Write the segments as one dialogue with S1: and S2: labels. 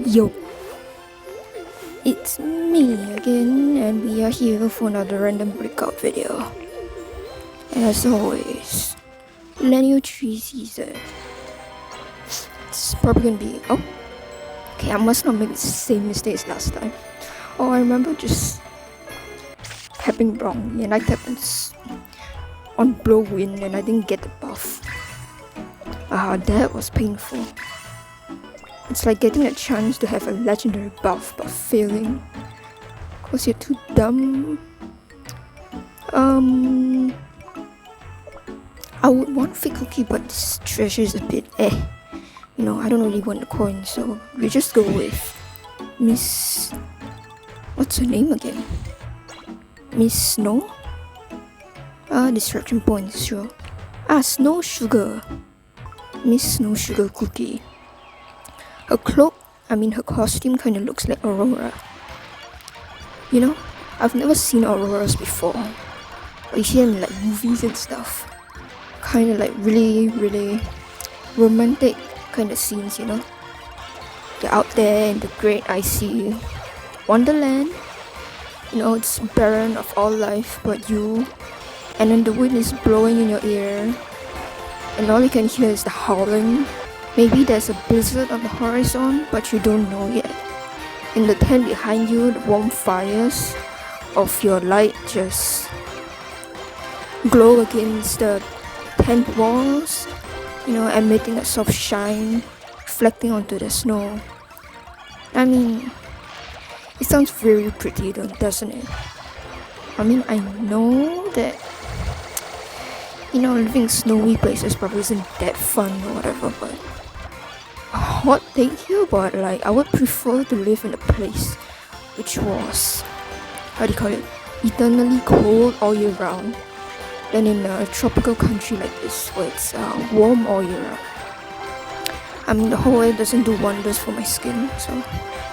S1: Yo, it's me again, and we are here for another random breakout video. And as always, Linear 3 season. It's probably gonna be. Oh, okay, I must not make the same mistakes last time. Oh, I remember just tapping wrong, and I tapped on blow win, and I didn't get the buff. That was painful. It's like getting a chance to have a legendary buff but failing because you're too dumb. I would want fake cookie, but this treasure is a bit You know, I don't really want the coin, so we just go with Miss... What's her name again? Miss Snow? Distraction points, sure. Snow Sugar. Miss Snow Sugar Cookie. Her her costume kind of looks like Aurora. You know, I've never seen Auroras before. But you see them in like movies and stuff. Kind of like really, really romantic kind of scenes, you know. They're out there in the great icy wonderland. You know, it's barren of all life but you. And then the wind is blowing in your ear. And all you can hear is the howling. Maybe there's a blizzard on the horizon, but you don't know yet. In the tent behind you, the warm fires of your light just glow against the tent walls, you know, emitting a soft shine, reflecting onto the snow. I mean, it sounds very pretty though, doesn't it? I mean, I know that, you know, living in snowy places probably isn't that fun or whatever, but hot take here, but like I would prefer to live in a place which was, how do you call it, eternally cold all year round than in a tropical country like this where it's warm all year round. I mean, the whole air doesn't do wonders for my skin, so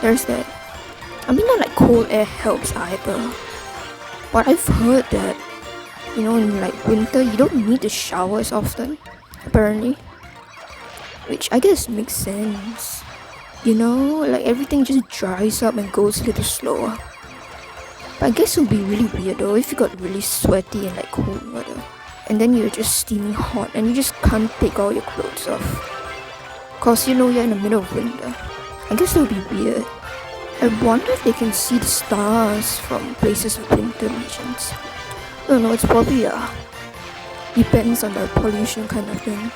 S1: there's that. I mean, not like cold air helps either, but I've heard that, you know, in like winter you don't need to shower as often, apparently. Which I guess makes sense. You know, like everything just dries up and goes a little slower. But I guess it would be really weird though if you got really sweaty and like cold weather. And then you're just steaming hot and you just can't take all your clothes off. Cause you know you're in the middle of winter. I guess it would be weird. I wonder if they can see the stars from places with winter regions. I don't know, it's probably depends on the pollution kind of thing.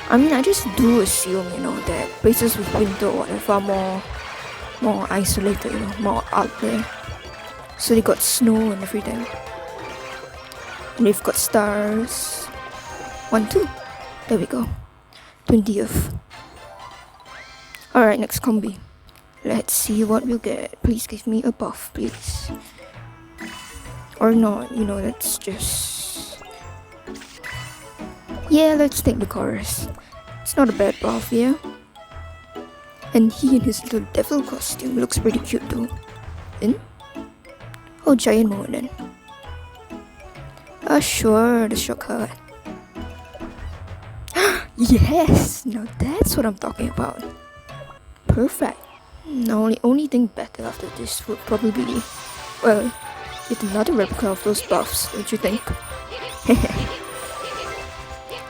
S1: I mean, I just do assume, you know, that places with winter or whatever are more isolated, you know, more out there. So they got snow and everything. And they've got stars. 1, 2. There we go. 20th. Alright, next combi. Let's see what we'll get. Please give me a buff, please. Or not, you know, that's just... Yeah, let's take the chorus. It's not a bad buff, yeah? And he in his little devil costume looks pretty cute though. In? Oh, giant moment then. Sure, the shortcut. Yes! Now that's what I'm talking about. Perfect. Now the only thing better after this would probably be, well, get another replica of those buffs, don't you think?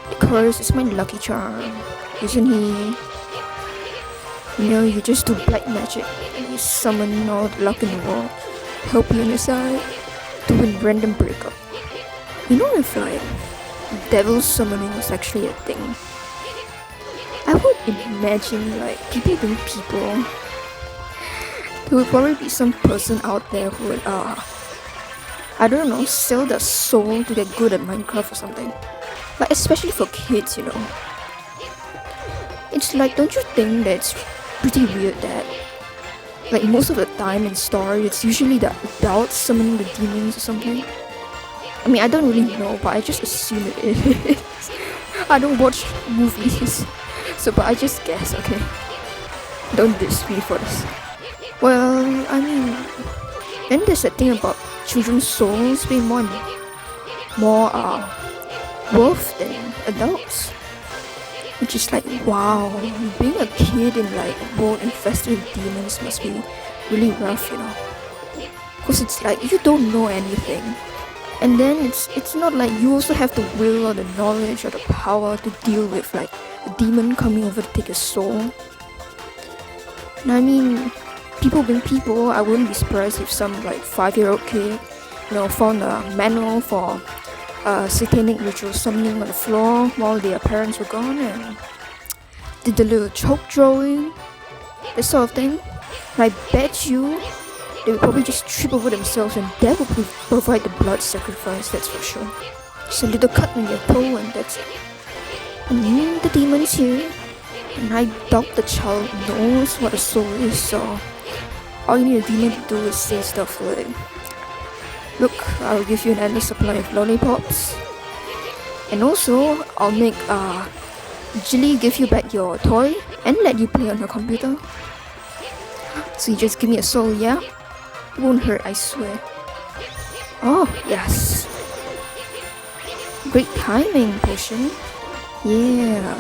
S1: The chorus is my lucky charm, isn't he? You know, you just do black magic and you summon all the luck in the world, help you on your side to win random breakup. You know, if like devil summoning was actually a thing, I would imagine like people being people. There would probably be some person out there who would I don't know, sell their soul to get good at Minecraft or something. Like especially for kids, you know. It's like, don't you think that it's pretty weird that like most of the time in story it's usually the adults summoning the demons or something? I mean, I don't really know, but I just assume it is. I don't watch movies, so but I just guess, okay? Don't diss me for this. Well, I mean, then there's that thing about children's souls being more worth than adults. which is like, wow, being a kid in like a world infested with demons must be really rough, you know. Because it's like you don't know anything, and then it's not like you also have the will or the knowledge or the power to deal with like a demon coming over to take your soul. And I mean, people being people, I wouldn't be surprised if some like 5-year-old kid, you know, found a manual for satanic ritual summoning on the floor while their parents were gone and did the little choke drawing, that sort of thing. And I bet you they would probably just trip over themselves and that would provide the blood sacrifice, that's for sure. Just a little cut on your toe and that's it. And then the demon is here, and I doubt the child knows what a soul is, so all you need a demon to do is say stuff like, look, I'll give you an endless supply of lollipops, and also I'll make Jilly give you back your toy and let you play on her computer. So you just give me a soul, yeah? It won't hurt, I swear. Oh, yes. Great timing, potion. Yeah.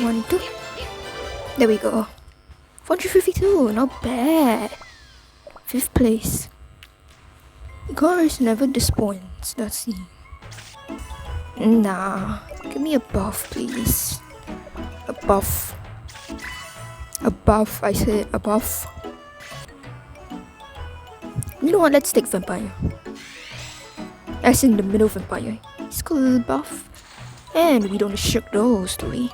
S1: 1, 2. There we go. 452, not bad. 5th place. Chorus never disappoints, does he? Nah, give me a buff, please. A buff. A buff, I said a buff. You know what, let's take vampire. As in the middle vampire. It's got a little buff. And we don't shirk those, do we?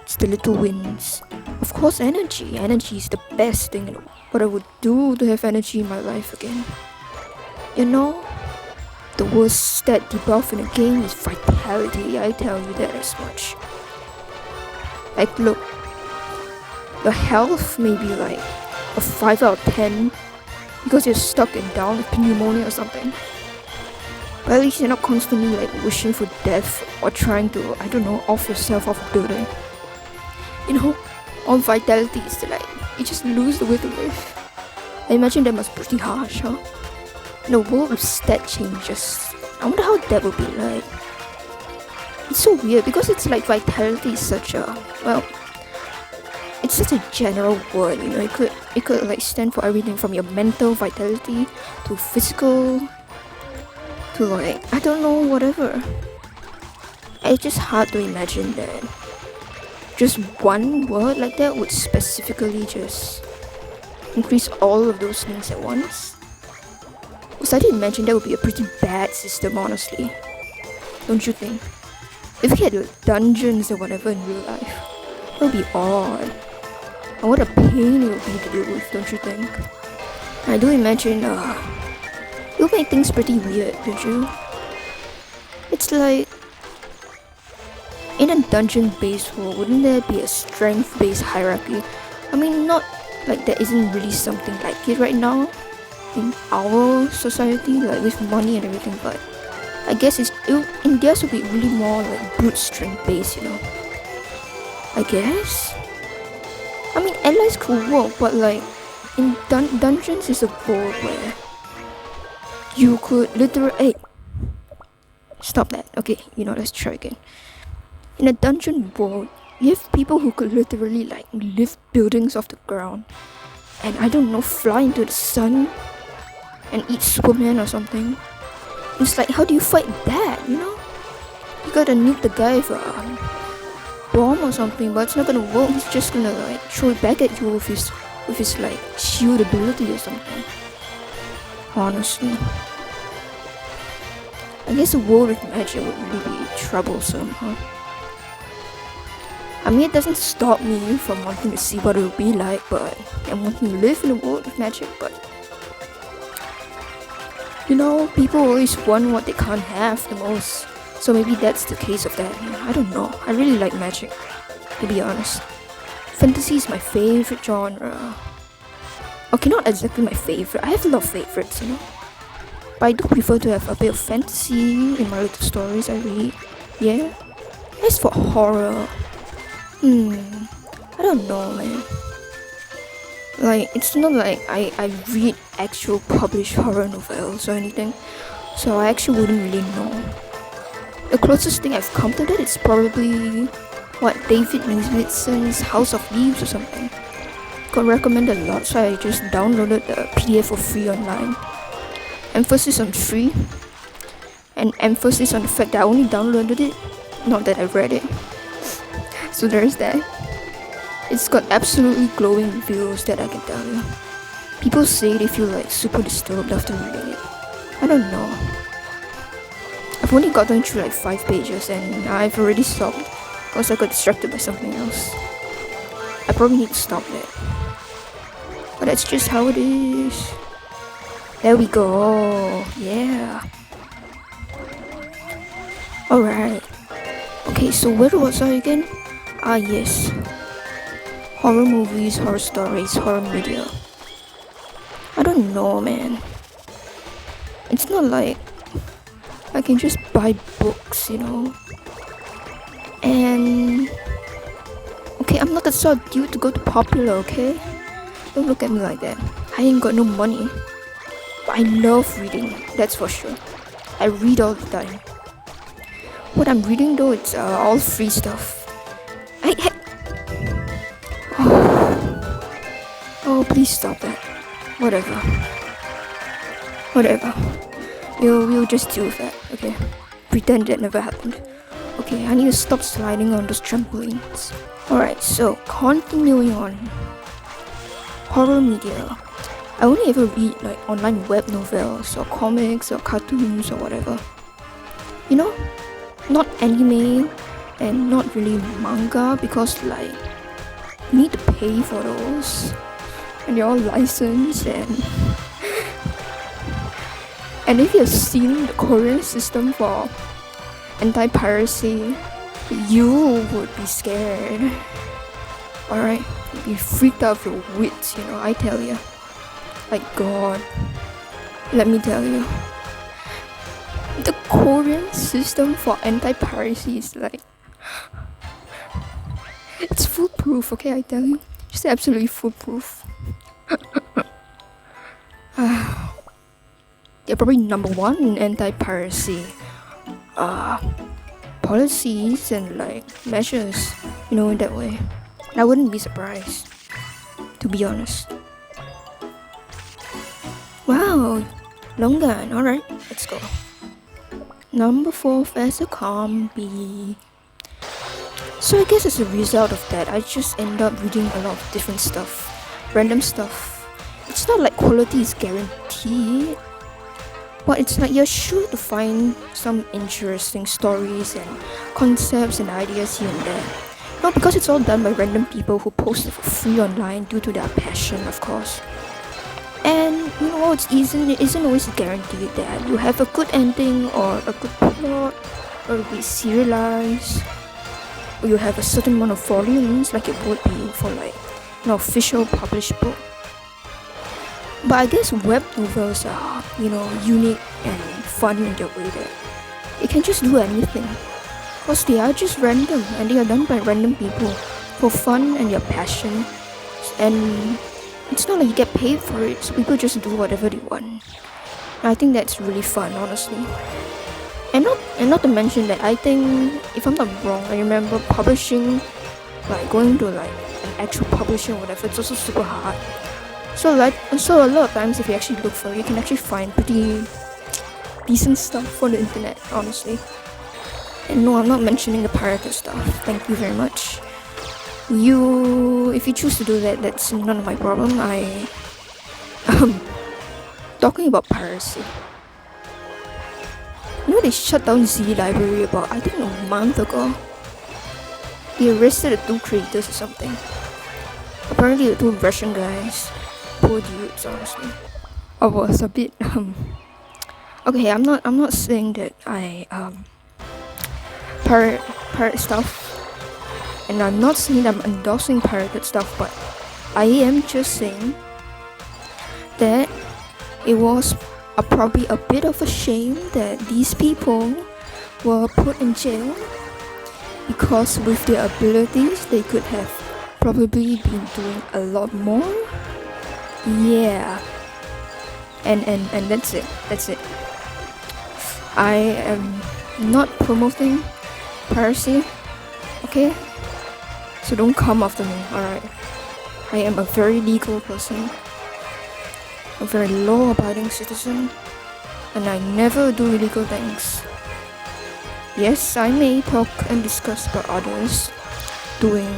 S1: It's the little wins. Of course, energy. Energy is the best thing in the world. What I would do to have energy in my life again. You know, the worst stat debuff in a game is vitality. I tell you that as much. Like, look, your health may be like a 5 out of 10 because you're stuck and down with pneumonia or something. But at least you're not constantly like wishing for death or trying to, I don't know, off yourself off a building. You know, on vitality is like, you just lose the will to live. I imagine that must be pretty harsh, huh? In a world with stat changes, I wonder how that would be like. It's so weird because it's like vitality is such a, well, it's such a general word, you know. It could like stand for everything from your mental vitality to physical to like, I don't know, whatever. It's just hard to imagine that just one word like that would specifically just increase all of those things at once. Because I did imagine that would be a pretty bad system, honestly. Don't you think? If we had like, dungeons or whatever in real life, that would be odd. And what a pain it would be to deal with, don't you think? I do imagine, it would make things pretty weird, don't you? It's like, in a dungeon-based world, wouldn't there be a strength-based hierarchy? I mean, not like there isn't really something like it right now in our society, like with money and everything, but I guess in theirs would be really more like brute strength based, you know. I guess. I mean, allies could work, but like in dungeons is a world where you could literally. Hey, stop that. Okay, you know, let's try again. In a dungeon world, you have people who could literally like lift buildings off the ground, and I don't know, fly into the sun and eat Superman or something. It's like, how do you fight that, you know? You gotta nuke the guy with a bomb or something, but it's not gonna work. He's just gonna like throw it back at you with his like shield ability or something. Honestly, I guess a world with magic would really be troublesome, huh? I mean, it doesn't stop me from wanting to see what it would be like, but and wanting to live in a world with magic, but you know, people always want what they can't have the most. So maybe that's the case of that. I don't know. I really like magic, to be honest. Fantasy is my favorite genre. Okay, not exactly my favorite. I have a lot of favorites, you know. But I do prefer to have a bit of fantasy in my little stories I read. Yeah. As for horror, I don't know, man. Like, it's not like I read actual published horror novels or anything, so I actually wouldn't really know. The closest thing I've come to that is probably what, David Nisbetson's House of Leaves or something. Got recommended a lot, so I just downloaded the PDF for free online. Emphasis on free, and emphasis on the fact that I only downloaded it, not that I read it. So there's that. It's got absolutely glowing reviews that I can tell you. People say they feel like super disturbed after reading it. I don't know. I've only gotten through like 5 pages and I've already stopped because I got distracted by something else. I probably need to stop that. But that's just how it is. There we go. Yeah. Alright. Okay, so where was I again? Ah, yes. Horror movies, horror stories, horror media. I don't know, man. It's not like I can just buy books, you know. And okay, I'm not the sort of dude to go to Popular, okay? Don't look at me like that. I ain't got no money. But I love reading, that's for sure. I read all the time. What I'm reading though, it's all free stuff. Hey. Oh, please stop that. Whatever. We'll just deal with that, okay? Pretend that never happened. Okay, I need to stop sliding on those trampolines. Alright, so continuing on. Horror media. I only ever read like online web novels or comics or cartoons or whatever. You know? Not anime and not really manga because like you need to pay for those. And you're all licensed and if you've seen the Korean system for anti-piracy, you would be scared. Alright? You'd be freaked out of your wits, you know, I tell you. Like God. Let me tell you. The Korean system for anti-piracy is like... it's foolproof, okay, I tell you. Just absolutely foolproof. They're probably number one in anti-piracy policies and like measures, you know, in that way. And I wouldn't be surprised, to be honest. Wow, long gun. Alright, let's go. Number 4, Professor Combi. So I guess as a result of that, I just end up reading a lot of different stuff, random stuff. It's not like quality is guaranteed, but it's like you're sure to find some interesting stories and concepts and ideas here and there. No, because it's all done by random people who post it for free online due to their passion, of course. And you know, it isn't always guaranteed that you have a good ending or a good plot or it'll be serialized or you have a certain amount of volumes like it would be for like an official published book. But I guess web novels are, you know, unique and fun in their way that you can just do anything. Because they are just random and they are done by random people for fun and their passion. And it's not like you get paid for it, so people just do whatever they want. And I think that's really fun, honestly. And not to mention that I think, if I'm not wrong, I remember publishing, like going to like an actual publisher or whatever, it's also super hard. So a lot of times if you actually look for it, you can actually find pretty decent stuff on the internet, honestly. And no, I'm not mentioning the pirated stuff. Thank you very much. If you choose to do that, that's none of my problem. Talking about piracy. You know they shut down Z Library about, I think, a month ago. They arrested the 2 creators or something. Apparently the 2 Russian guys. Poor dudes, honestly. I was a bit okay, I'm not saying that I pirate stuff, and I'm not saying that I'm endorsing pirated stuff, but I am just saying that it was probably a bit of a shame that these people were put in jail, because with their abilities they could have probably been doing a lot more. Yeah. And that's it. I am not promoting piracy, okay? So don't come after me, alright? I am a very legal person, a very law-abiding citizen, and I never do illegal things. Yes, I may talk and discuss about others doing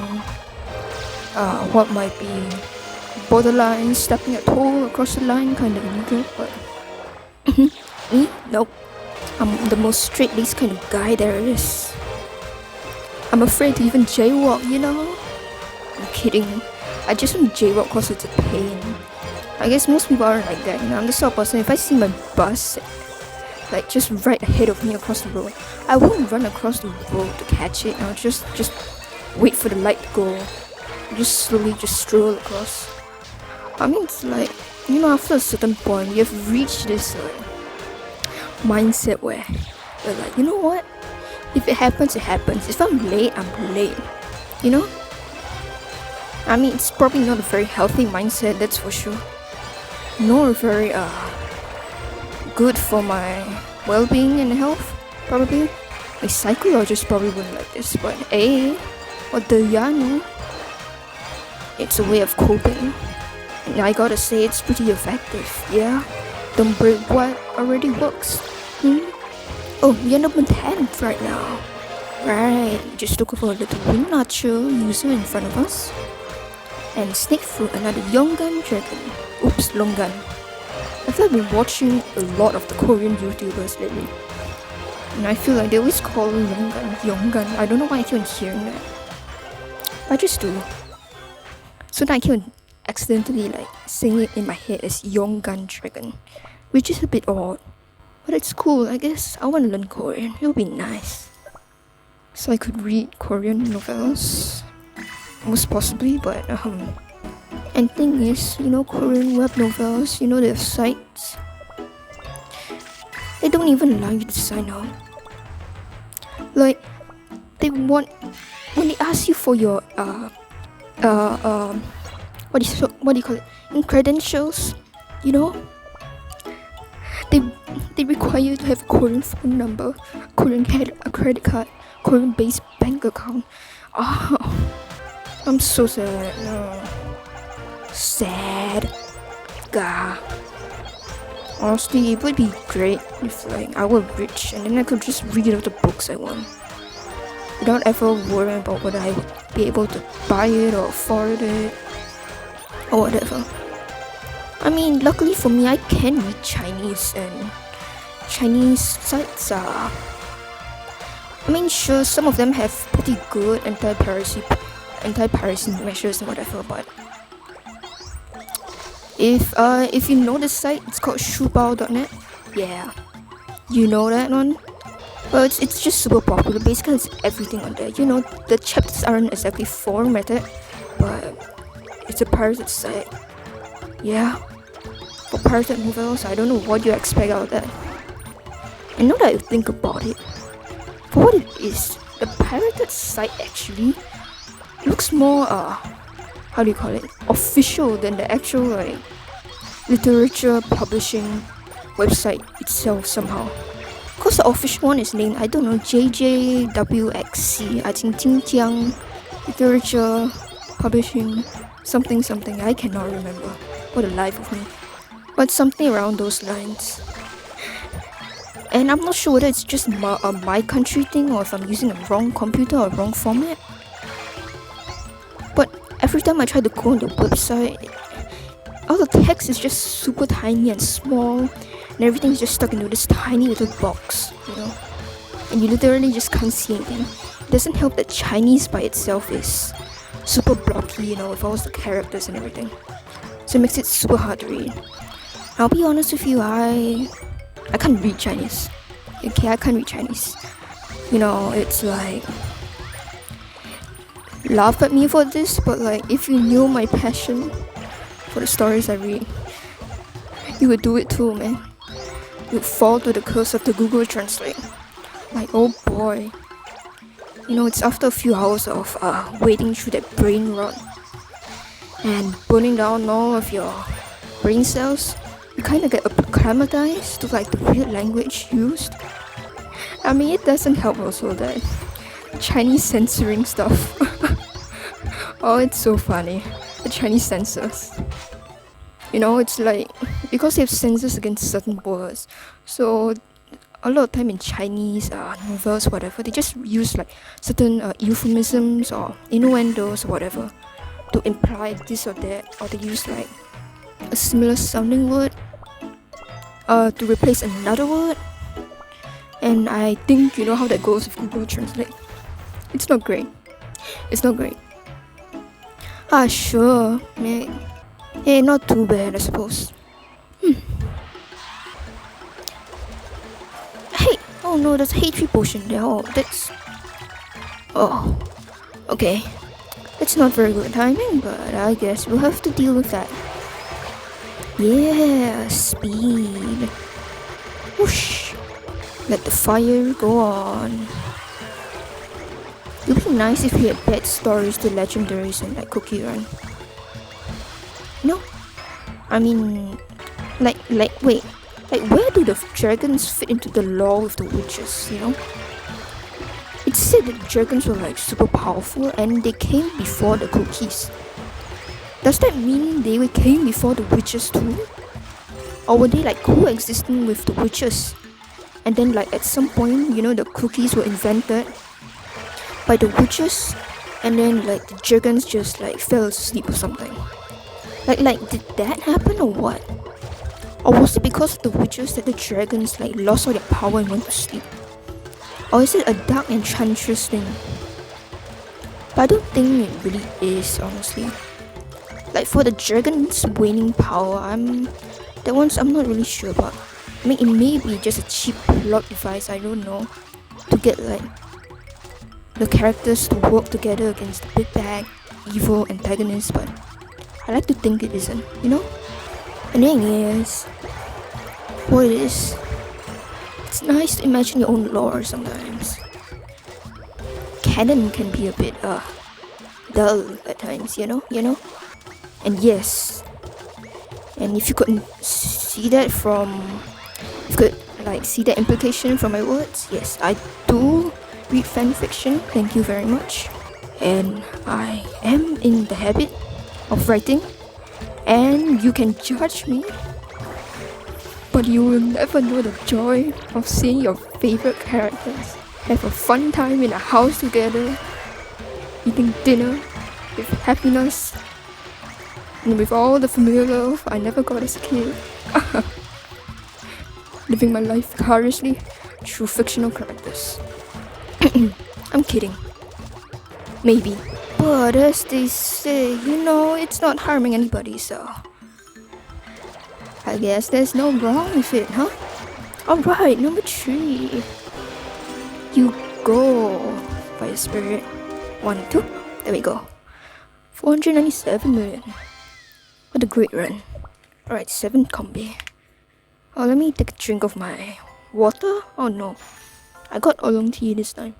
S1: what might be borderline, stepping a toe across the line, kind of illegal, but me? Nope. I'm the most straight-laced kind of guy there is. I'm afraid to even jaywalk, you know? I'm kidding. I just don't jaywalk because it's a pain. I guess most people aren't like that, you know? I'm the sort of person, if I see my bus like just right ahead of me across the road, I won't run across the road to catch it. I'll just wait for the light to go. Just slowly just stroll across. I mean, it's like, you know, after a certain point, you have reached this mindset where you're like, you know what? If it happens, it happens. If I'm late, I'm late. You know? I mean, it's probably not a very healthy mindset, that's for sure. Nor very good for my well-being and health, probably. My psychologist probably wouldn't like this, but hey, what the ya know? It's a way of coping. And I gotta say, it's pretty effective, yeah? Don't break what already works. Oh, you're number 10 right now. Right, just took over a little wing nacho user in front of us. And snake through another Yonggan dragon. Oops, Longgan. I feel like I've been watching a lot of the Korean YouTubers lately. And I feel like they always call Yonggan. I don't know why I keep on hearing that. But I just do. So then I keep on accidentally like saying it in my head as Yonggan dragon. Which is a bit odd. But it's cool, I guess. I want to learn Korean. It'll be nice. So I could read Korean novellas. Most possibly, but and thing is, you know, Korean web novels, you know, their sites, they don't even allow you to sign up. Like, they want, when they ask you for your what do you call it, in credentials, you know, they require you to have a Korean phone number, Korean credit card, Korean based bank account. Oh, I'm so sad. No. Sad. Gah. Honestly, it would be great if like I were rich and then I could just read all the books I want without ever worrying about whether I would be able to buy it or afford it or whatever. I mean, luckily for me, I can read Chinese, and Chinese sites are, I mean, sure, some of them have pretty good anti-piracy measures and whatever, but if you know the site, it's called shubao.net. Yeah, you know that one? Well, it's just super popular. Basically, it's everything on there. You know, the chapters aren't exactly formatted, but it's a pirated site. Yeah, for pirated novels, I don't know what you expect out of that. And now that I think about it, for what it is, the pirated site actually looks more how do you call it, official than the actual like literature publishing website itself somehow. Cause the official one is named, I don't know, JJWXC, I think Jinjiang Literature Publishing something. I cannot remember for the life of me, but something around those lines. And I'm not sure whether it's just my country thing or if I'm using the wrong computer or wrong format. But every time I try to go on the website, all the text is just super tiny and small, and everything's just stuck into this tiny little box, you know. And you literally just can't see anything. It doesn't help that Chinese by itself is super blocky, you know, with all the characters and everything. So it makes it super hard to read. I'll be honest with you, I can't read Chinese. Okay, I can't read Chinese. You know, it's like, laugh at me for this, but like, if you knew my passion for the stories I read, you would do it too, man. You'd fall to the curse of the Google Translate. Like, oh boy. You know, it's after a few hours of wading through that brain rot and burning down all of your brain cells, you kind of get acclimatized to like the weird language used. I mean, it doesn't help also that Chinese censoring stuff. Oh, it's so funny. The Chinese censors. You know, it's like because they have censors against certain words. So a lot of time in Chinese novels, whatever, they just use like certain euphemisms or innuendos or whatever to imply this or that, or they use like a similar sounding word to replace another word. And I think you know how that goes with Google Translate. It's not great. It's not great. Sure. Hey, not too bad, I suppose. Hey! Oh no, there's a H3 potion there. Oh, that's... Oh. Okay. It's not very good timing, but I guess we'll have to deal with that. Yeah, speed. Whoosh. Let the fire go on. It would be nice if we had bad stories to legendaries and like Cookie Run. No? I mean, wait. Like, where do the dragons fit into the lore with the witches, you know? It said that the dragons were like super powerful and they came before the cookies. Does that mean they came before the witches too? Or were they like coexisting with the witches? And then like at some point, you know, the cookies were invented by the witches and then like the dragons just like fell asleep or something. Like did that happen or what? Or was it because of the witches that the dragons like lost all their power and went to sleep? Or is it a dark enchantress thing? But I don't think it really is, honestly. Like for the dragons waning power, I'm not really sure about. I mean, it may be just a cheap plot device, I don't know, to get like the characters to work together against the big bad evil antagonist, but I like to think it isn't, you know? And then yes, what it is, it's nice to imagine your own lore sometimes. Canon can be a bit dull at times, you know? And yes, and if you could see that see that implication from my words, yes, I do read fan fiction, thank you very much. And I am in the habit of writing, and you can judge me, but you will never know the joy of seeing your favorite characters have a fun time in a house together, eating dinner with happiness and with all the familiar love I never got as a kid. Living my life vicariously through fictional characters. I'm kidding. Maybe. But as they say, you know, it's not harming anybody, so I guess there's no wrong with it, huh? Alright, number 3. You go, Fire Spirit. 1, 2. There we go. 497 million. What a great run. Alright, 7 combi. Oh, let me take a drink of my water. Oh no, I got oolong tea this time.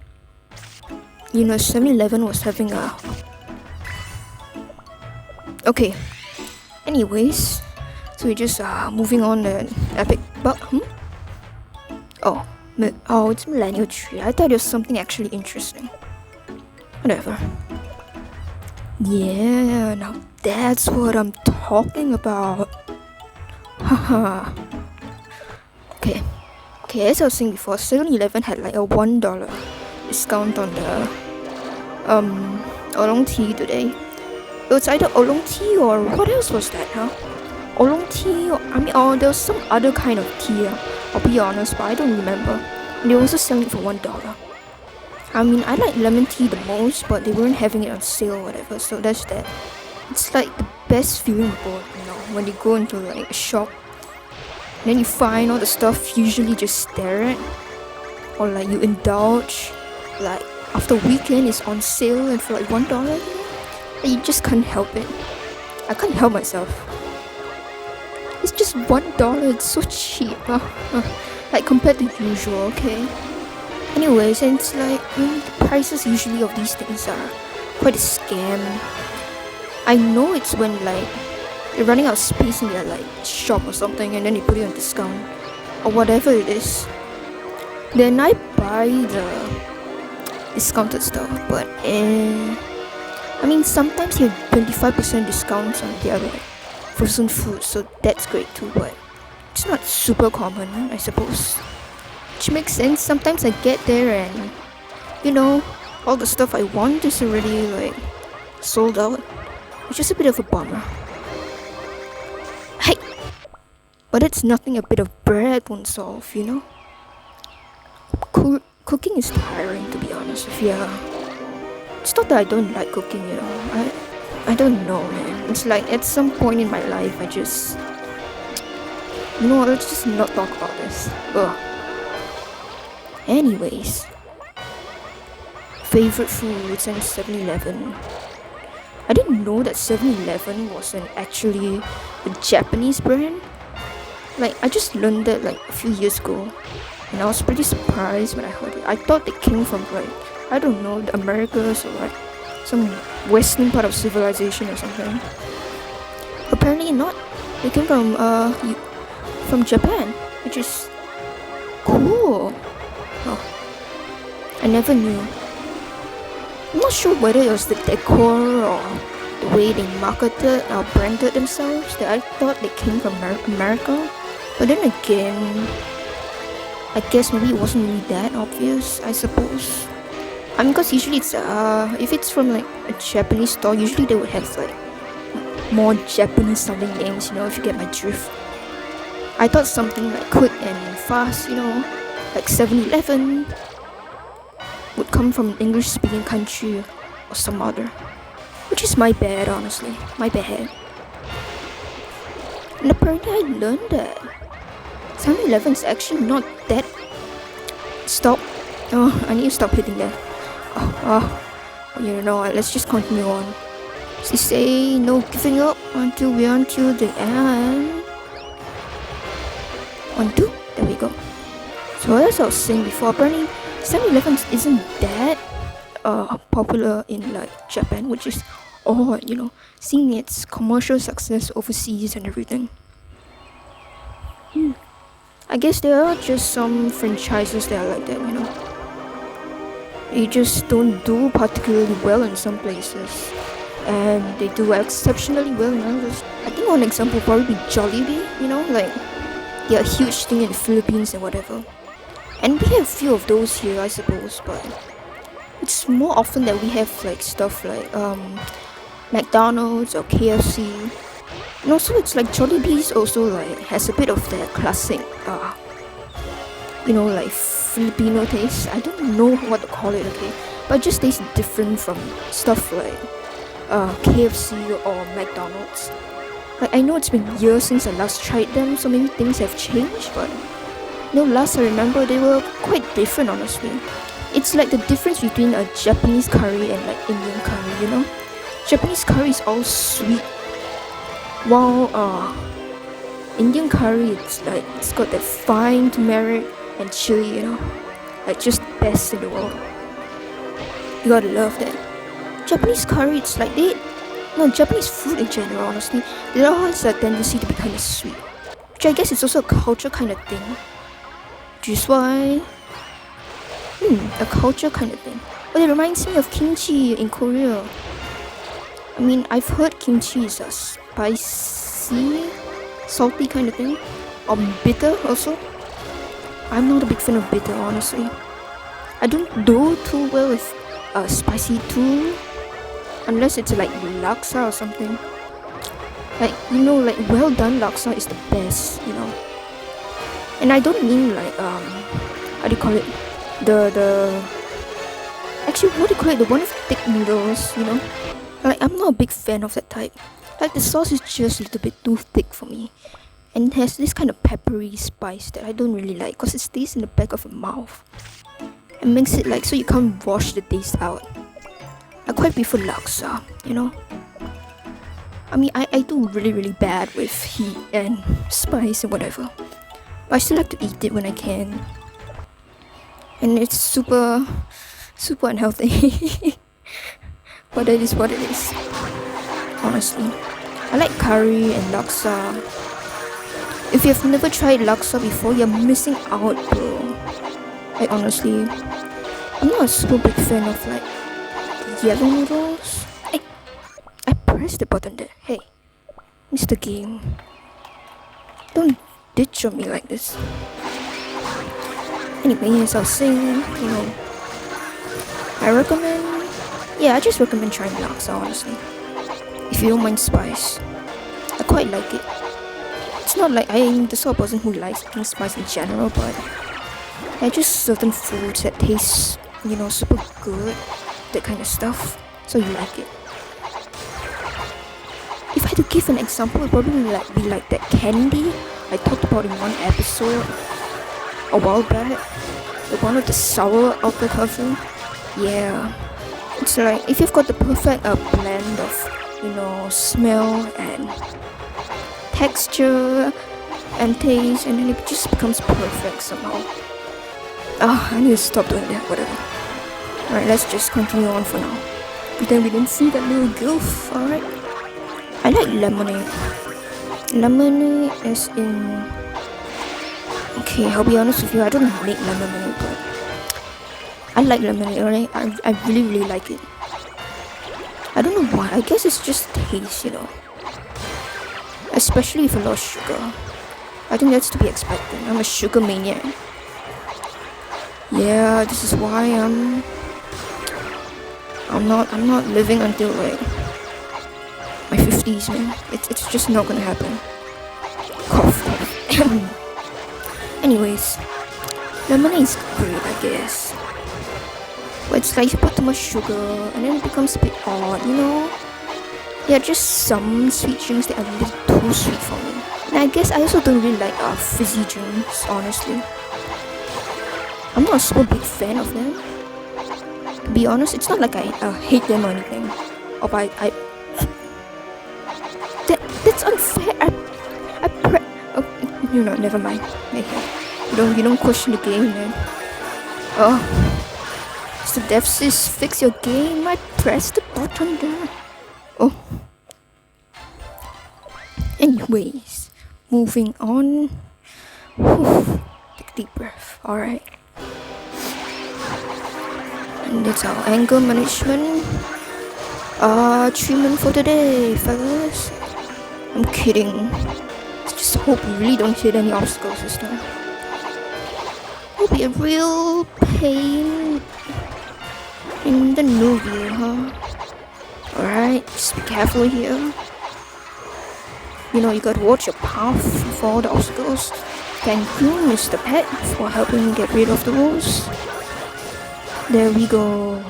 S1: You know, 7-Eleven was having a... Okay. Anyways, so we're just moving on the epic bug. Oh, it's Millennial Tree. I thought it was something actually interesting. Whatever. Yeah, now that's what I'm talking about. Haha. Okay, as I was saying before, 7-Eleven had like a $1 discount on the oolong tea today. It was either oolong tea or what else was that, huh? Oolong tea, or there was some other kind of tea. I'll be honest, but I don't remember. And they were also selling it for $1. I mean, I like lemon tea the most, but they weren't having it on sale or whatever, so that's that. It's like the best feeling in the world, you know, when you go into like a shop, then you find all the stuff you usually just stare at, or like you indulge, like after weekend is on sale and for like $1, you know? You just can't help it. I can't help myself. It's just $1, it's so cheap, like compared to usual, okay? Anyways, and it's like, the prices usually of these things are quite a scam. I know it's when like they're running out of space in their like shop or something, and then they put it on discount or whatever it is. Then I buy the discounted stuff, but I mean, sometimes you have 25% discounts on their like frozen food, so that's great too, but it's not super common, I suppose. Which makes sense. Sometimes I get there and, you know, all the stuff I want is already like sold out, which is a bit of a bummer. Hey! But it's nothing a bit of bread won't solve, you know? Cooking is tiring, to be honest with you. It's not that I don't like cooking, you know. I don't know, man. It's like at some point in my life, I just... You know what, let's just not talk about this. Ugh. Anyways. Favorite foods and 7-Eleven. I didn't know that 7-Eleven was actually a Japanese brand. Like, I just learned that like a few years ago. And I was pretty surprised when I heard it. I thought they came from like, I don't know, the Americas or like some western part of civilization or something. Apparently not. They came from Japan, which is cool. Oh, I never knew. I'm not sure whether it was the decor or the way they marketed or branded themselves that I thought they came from America. But then again, I guess maybe it wasn't really that obvious, I suppose. I mean, because usually it's if it's from like a Japanese store, usually they would have like more Japanese sounding names, you know, if you get my drift. I thought something like quick and fast, you know, like 7-Eleven would come from an English speaking country or some other. Which is my bad, honestly. My bad. And apparently I learned that 7-Eleven is actually not that... Stop. Oh, I need to stop hitting that. You know what, let's just continue on. They say no giving up until we're until the end. 1, 2, there we go. So as I was saying before, apparently 7-Eleven isn't that popular in like Japan, which is odd, you know, seeing its commercial success overseas and everything. I guess there are just some franchises that are like that, you know. They just don't do particularly well in some places, and they do exceptionally well in others. I think one example would probably be Jollibee, you know, like they're a huge thing in the Philippines and whatever. And we have a few of those here, I suppose, but it's more often that we have like stuff like McDonald's or KFC. And also it's like Jollibee's also like has a bit of that classic you know, like Filipino taste. I don't know what to call it, okay, but it just tastes different from stuff like KFC or McDonald's. Like, I know it's been years since I last tried them, so maybe things have changed, but you know, last I remember they were quite different, honestly. It's like the difference between a Japanese curry and like Indian curry, you know. Japanese curry is all sweet, while Indian curry, it's like it's got that fine turmeric and chili, you know, like just best in the world. You gotta love that. Japanese curry, it's like Japanese food in general, honestly, they all has a tendency to be kind of sweet, which I guess is also a culture kind of thing. Which is why, a culture kind of thing. But it reminds me of kimchi in Korea. I mean, I've heard kimchi is a spicy, salty kind of thing, or bitter also. I'm not a big fan of bitter, honestly. I don't do too well with spicy too, unless it's like laksa or something. Like, you know, like well done laksa is the best, you know. And I don't mean like how do you call it? Actually, what do you call it? The one with thick noodles, you know. Like, I'm not a big fan of that type. Like, the sauce is just a little bit too thick for me, and it has this kind of peppery spice that I don't really like, because it stays in the back of your mouth and makes it like so you can't wash the taste out. I quite prefer laksa, you know. I mean, I do really bad with heat and spice and whatever, but I still like to eat it when I can. And it's super unhealthy. But it is what it is, honestly. I like curry and laksa. If you've never tried laksa before, you're missing out, bro. Like, honestly, I'm not a super big fan of like the yellow noodles. the button there. Hey, Mr. Game. Don't ditch on me like this. Anyway, as I was saying, I just recommend trying laksa, honestly. If you don't mind spice. I quite like it. It's not like I'm the sort of person who likes eating spice in general, but there are just certain foods that taste, super good, that kind of stuff, so you like it. If I had to give an example, it would probably be like that candy I talked about in one episode a while back, the one with the sour outer covering. Yeah, it's like if you've got the perfect blend of smell and texture and taste, and then it just becomes perfect somehow. I need to stop doing that, whatever. Alright, let's just continue on for now. Pretend we didn't see that little gilf, alright? I like lemonade. Lemonade as in... Okay, I'll be honest with you, I don't make lemonade, but I like lemonade, alright? I really, really like it. I don't know why, I guess it's just taste, especially with a lot of sugar. I think that's to be expected. I'm a sugar maniac. Yeah, this is why I'm not living until like my 50s, man. It's just not gonna happen. Cough. Anyways, lemonade is great, I guess. But it's like you put too much sugar and then it becomes a bit odd, There are just some sweet drinks that are a little too sweet for me. And I guess I also don't really like fizzy drinks, honestly. I'm not a super big fan of them. To be honest, it's not like I hate them or anything. That's unfair. Never mind. You don't question the game, man. Mr. Devsis, fix your game. I pressed the button there. Anyways, moving on. Take a deep breath. Alright. And that's our anger management treatment for today, fellas. I'm kidding. Just hope we really don't hit any obstacles this time. It'll be a real pain in the new year, huh? Alright, just be careful here. You gotta watch your path for all the obstacles. Thank you, Mr. Pet, for helping me get rid of the walls. There we go.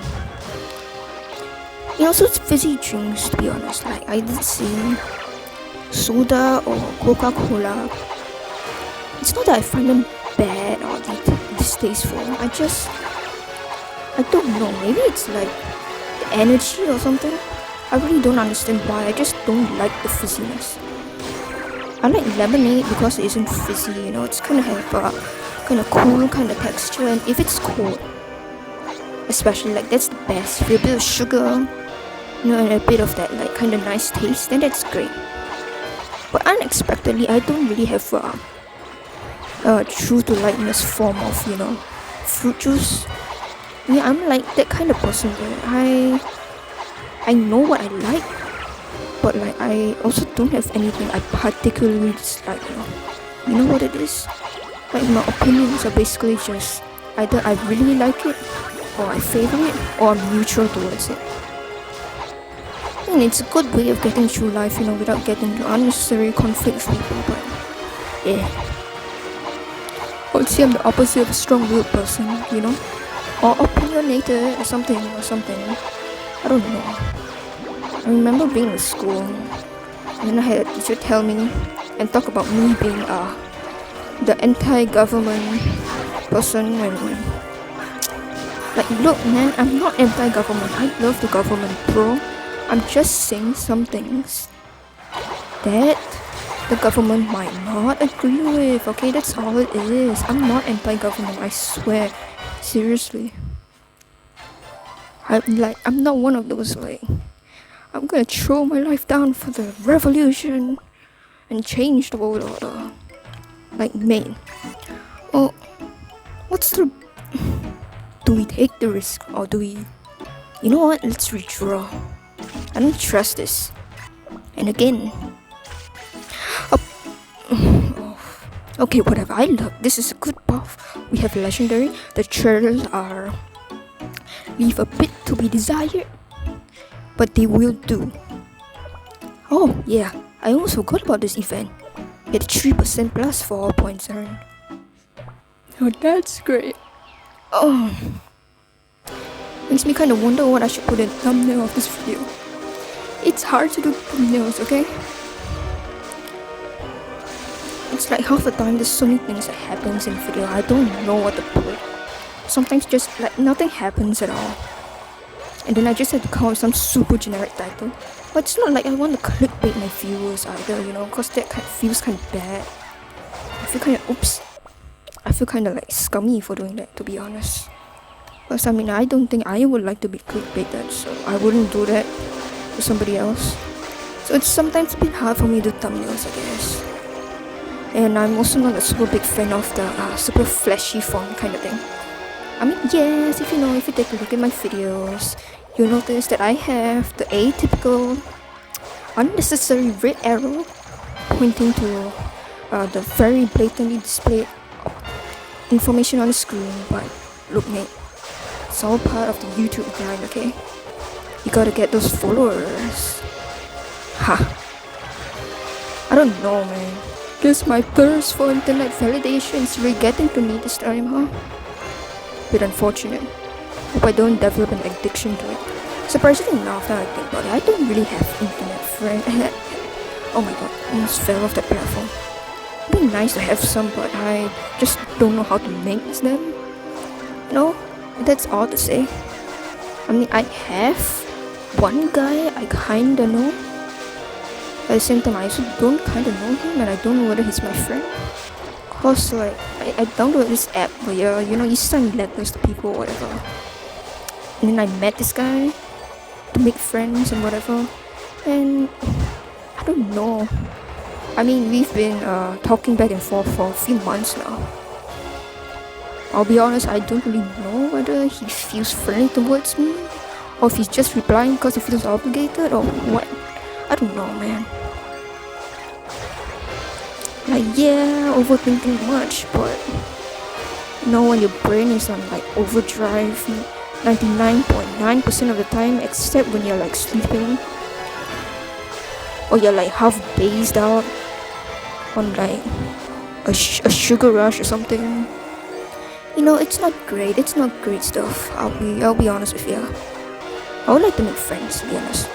S1: So it's fizzy drinks, to be honest. Like, I did see soda or Coca-Cola. It's not that I find them bad or distasteful. I don't know. Maybe it's like the energy or something. I really don't understand why. I just don't like the fizziness. I like lemonade because it isn't fizzy, it's kind of have a kind of cool kind of texture, and if it's cold, especially, like, that's the best. With a bit of sugar, and a bit of that like kind of nice taste, then that's great. But unexpectedly, I don't really have a true to lightness form of fruit juice. Yeah, I'm like that kind of person where I know what I like, but like I also don't have anything I particularly dislike. You know what it is? Like, my opinions are basically just either I really like it, or I favor it, or I'm neutral towards it. And it's a good way of getting through life, without getting into unnecessary conflicts with people. But yeah, I would say I'm the opposite of a strong-willed person, or opinionated or something. I don't know. I remember being in school, and then I had a teacher tell me and talk about me being the anti-government person, and like, look, man, I'm not anti-government. I love the government, bro. I'm just saying some things that the government might not agree with. Okay, that's all it is. I'm not anti-government, I swear. Seriously. I'm not one of those, like, I'm gonna throw my life down for the revolution and change the world order. Like, man. Oh, what's the... Do we take the risk, or do we... You know what? Let's withdraw. I don't trust this. And again. Okay, whatever. I love this. Is a good buff. We have legendary. The turtles are leave a bit to be desired, but they will do. Oh yeah, I almost forgot about this event. Get 3% plus for all points earned. Oh, that's great. Oh, makes me kind of wonder what I should put in the thumbnail of this video. It's hard to do thumbnails, okay? It's like half the time there's so many things that happens in video, I don't know what to put. Sometimes just like nothing happens at all. And then I just have to come up with some super generic title. But it's not like I want to clickbait my viewers either, you know, cause that feels kind of bad. I feel kind of, oops. I feel kind of like scummy for doing that, to be honest. Because I mean, I don't think I would like to be clickbaited, so I wouldn't do that to somebody else. So it's sometimes a bit hard for me to do thumbnails, I guess. And I'm also not a super big fan of the super flashy font kind of thing. I mean, yes, if you take a look at my videos, you'll notice that I have the atypical, unnecessary red arrow pointing to the very blatantly displayed information on the screen. But look, mate, it's all part of the YouTube grind, okay? You gotta get those followers. Ha! I don't know, man. Guess my thirst for internet validation is really getting to me this time, huh? Bit unfortunate. Hope I don't develop an addiction to it. Surprisingly enough, now I think about it, I don't really have internet friends. Oh my god, I almost fell off that platform. It'd be nice to have some, but I just don't know how to make them. No, that's all to say. I mean, I have one guy I kinda know. At the same time, I also don't kinda know him, and I don't know whether he's my friend. Cause like, I downloaded this app where, you know, you send letters to people or whatever. And then I met this guy to make friends and whatever. And I don't know. I mean, we've been talking back and forth for a few months now. I'll be honest, I don't really know whether he feels friendly towards me, or if he's just replying because he feels obligated, or what. I don't know, man. Like, yeah, overthinking much, but you know, when your brain is on like overdrive 99.9% of the time, except when you're like sleeping, or you're like half dazed out on like a sugar rush or something. You know, it's not great. It's not great stuff. I'll be honest with you. I would like to make friends, to be honest.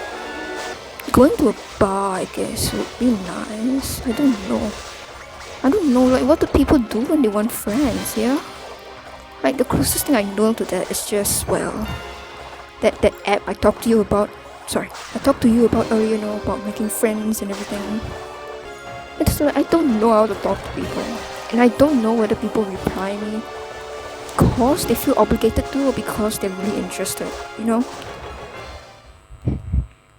S1: Going to a bar, I guess, would be nice. I don't know, like, what do people do when they want friends, yeah? Like, the closest thing I know to that is just, well, that app I talked to you about earlier, you know, about making friends and everything. It's like, I don't know how to talk to people. And I don't know whether people reply me because they feel obligated to, or because they're really interested, you know?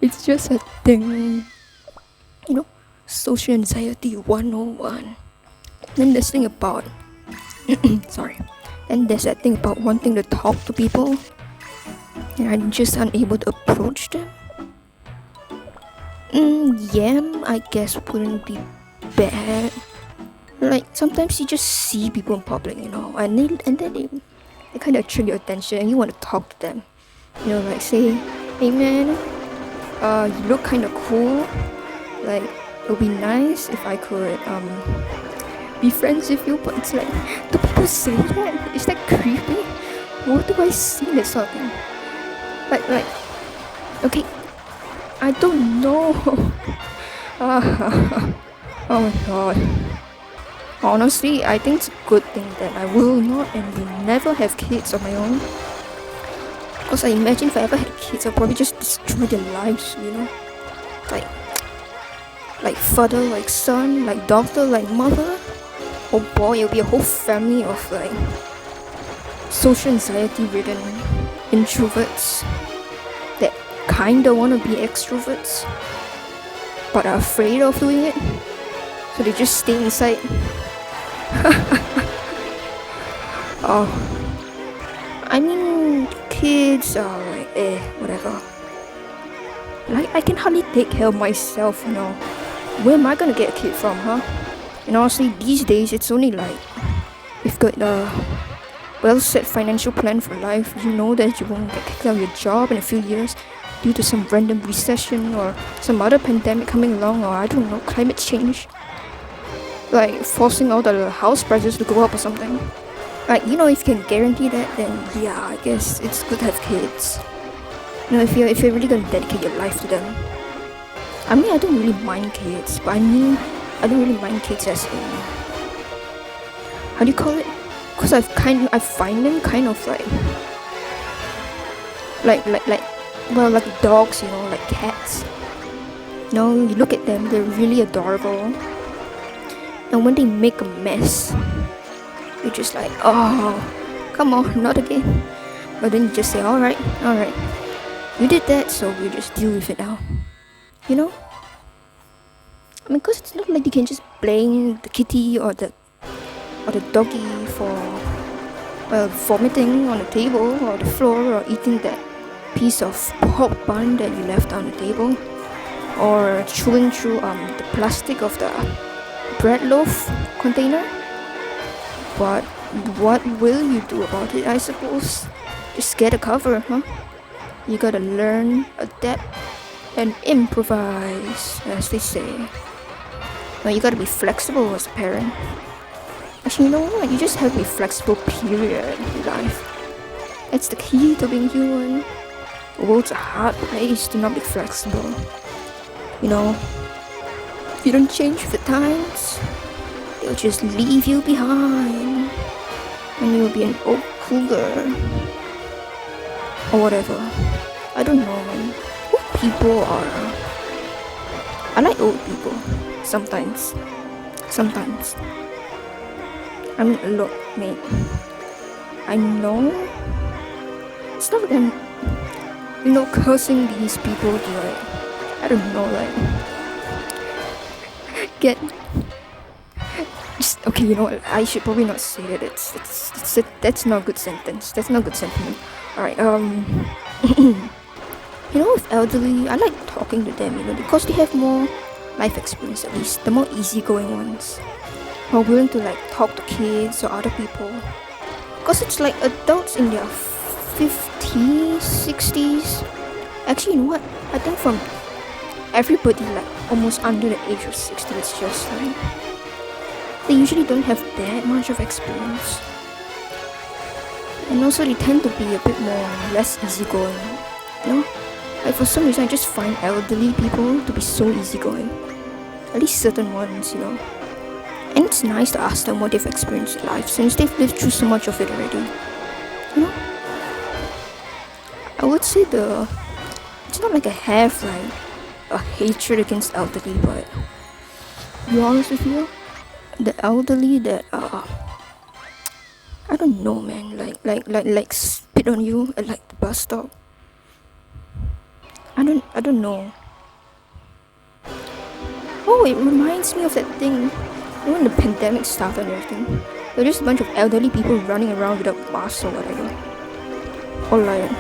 S1: It's just a thing, you know, social anxiety 101. Then there's thing about then there's that thing about wanting to talk to people and I'm just unable to approach them. Yeah, I guess wouldn't be bad. Like, sometimes you just see people in public, you know, and then they kind of attract your attention and you want to talk to them. You know, like, say, hey man, you look kind of cool. Like, it would be nice if I could be friends with you. But it's like, do people say that? Is that creepy? What do I see in that sort of thing? Like, okay, I don't know. Oh my god. Honestly, I think it's a good thing that I will not and will never have kids of my own. Because I imagine if I ever had kids, I'll probably just destroy their lives, you know? Like father, like son, like daughter, like mother. Oh boy, it'll be a whole family of like social anxiety ridden introverts that kinda wanna be extroverts but are afraid of doing it. So they just stay inside. Oh, I mean, kids are like, whatever. Like, I can hardly take care of myself, Where am I gonna get a kid from, huh? And honestly, these days, it's only like, you've got a well-set financial plan for life, you know that you won't get kicked out of your job in a few years due to some random recession or some other pandemic coming along, or I don't know, climate change. Like, forcing all the house prices to go up or something. Like, if you can guarantee that, then yeah, I guess it's good to have kids. If you're really gonna dedicate your life to them. I mean, I don't really mind kids, but I don't really mind kids as in, how do you call it? Because I find them kind of like dogs, like cats. You look at them, they're really adorable. And when they make a mess, you're just like, oh, come on, not again. But then you just say, alright, you did that, so we just deal with it now. I mean, because it's not like you can just blame the kitty or the doggy for vomiting on the table or the floor, or eating that piece of pork bun that you left on the table, or chewing through the plastic of the bread loaf container. But what will you do about it, I suppose? Just get a cover, huh? You gotta learn, adapt, and improvise, as they say. Well, you gotta be flexible as a parent. Actually, you know what? You just have to be flexible, period, in life. It's the key to being human. The world's a hard place to not be flexible. If you don't change with the times, they'll just leave you behind. And you'll be an old cougar. Or whatever. I don't know, man. Old people are... I like old people. Sometimes. I mean, look, mate. I know it's not like I'm, cursing these people to like, I don't know, like, get. Just okay. You know what? I should probably not say that. That's not a good sentence. That's not a good sentiment. All right. With elderly, I like talking to them. Because they have more life experience, at least the more easygoing ones, who are willing to like talk to kids or other people. Because it's like adults in their 50s, 60s. Actually, you know what? I think from everybody like almost under the age of 60, it's just like they usually don't have that much of experience. And also they tend to be a bit less easygoing. Like for some reason I just find elderly people to be so easygoing. At least certain ones, And it's nice to ask them what they've experienced in life, since they've lived through so much of it already. I would say it's not like I have like a hatred against elderly, but to be honest with you, the elderly that I don't know, man, like spit on you at like the bus stop. I don't know. Oh, it reminds me of that thing when the pandemic started and everything. There were just a bunch of elderly people running around without masks or whatever, or like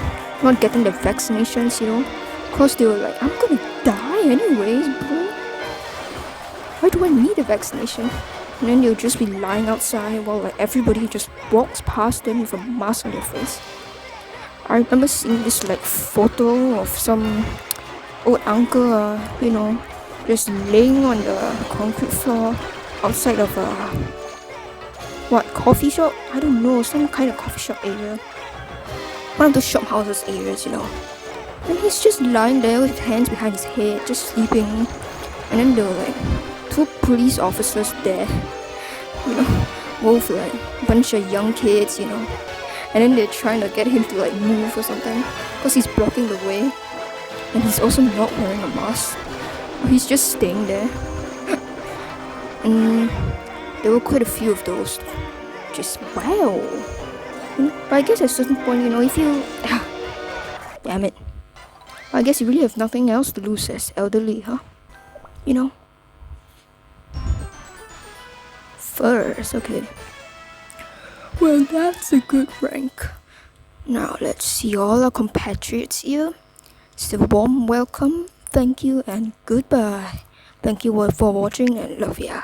S1: not getting their vaccinations, cause they were like, I'm gonna die anyways, bro. Why do I need a vaccination? And then they'll just be lying outside while like everybody just walks past them with a mask on their face. I remember seeing this like photo of some old uncle, just laying on the concrete floor outside of a coffee shop? I don't know, some kind of coffee shop area. One of those shop houses areas, And he's just lying there with his hands behind his head, just sleeping. And then there were like 2 police officers there, both like a bunch of young kids, And then they're trying to get him to like move or something, because he's blocking the way. And he's also not wearing a mask. He's just staying there. And there were quite a few of those. Just wow. But I guess at a certain point, if you... damn it. I guess you really have nothing else to lose as elderly, huh? First, okay. Well, that's a good rank. Now let's see all our compatriots here. It's a warm welcome Thank you and goodbye. Thank you for watching and love ya.